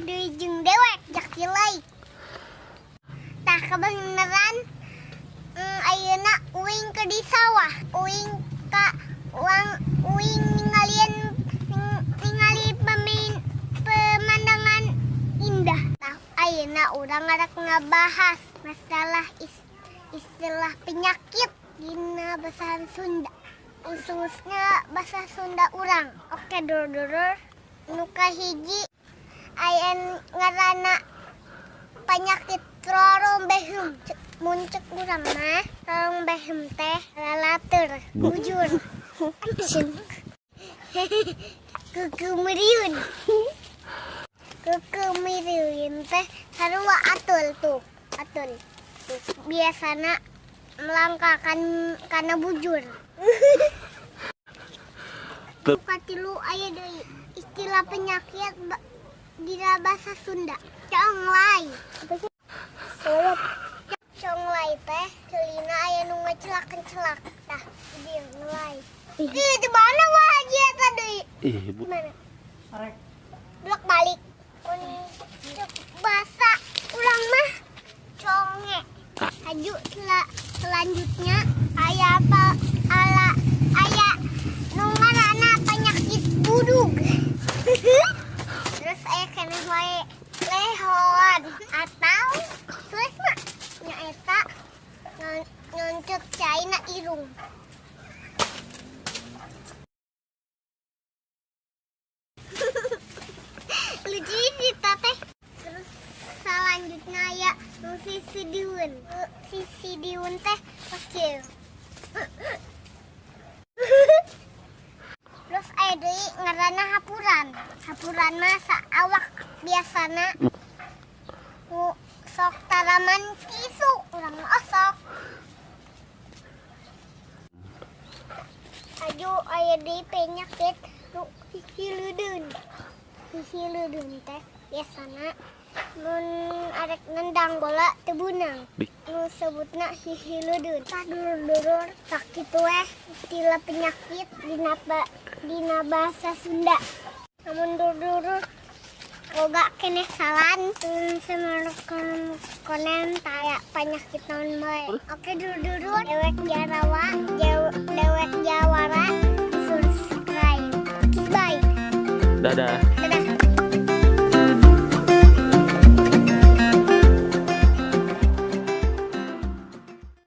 deui jeung dewek jak cilai. Tah kebeneran ayeuna uing ke di sawah. Uing ningali pemandangan indah. Tah ayeuna urang ngarek ngabahas masalah istilah penyakit dina bahasa Sunda. Khususnya bahasa Sunda urang. Oke dulur-dulur, nu kahiji aya ngaranna penyakit rorong behem. Muncul urang mah rorong behem teh lalateur, bujur. Kekemiriun. Kekemiriun teh sarua atul tuh. Atul. Biasana melangkahkan karena bujur. Katilu aya deui istilah penyakit dina bahasa Sunda. Conglai. Conglai teh ceulina aya nu ngacelak-celak. Tah, dieu ngelai. Di mana wah aja tadi? Mana? Blok balik. Bahasa urang mah conge. Aju selanjutnya aya nu ngaranna penyakit budug. Terus aya keneh wae lehon atau terus mah nya eta nyoncot caina irung. Lucu sih teh. Terus selanjutnya ya sisi diun. Sisi diun teh kecil. Terus aya deui ngaranna hapuran. Hapuran mah saawak biasana nu sok taraman tisu urang mah sok. Aju aya deui penyakit nu hihileudun. Hihileudun teh biasana mun arek nendang bola teu beunang. Nu sebutna hihileudun. Tah dulur-dulur sakitu istilah penyakit dina bahasa Sunda. Namun dulur-dulur boga keneh salan konen taya penyakit naon bae. Oke dulur-dulur, dewek jawara subscribe. Kiss bye. Dadah.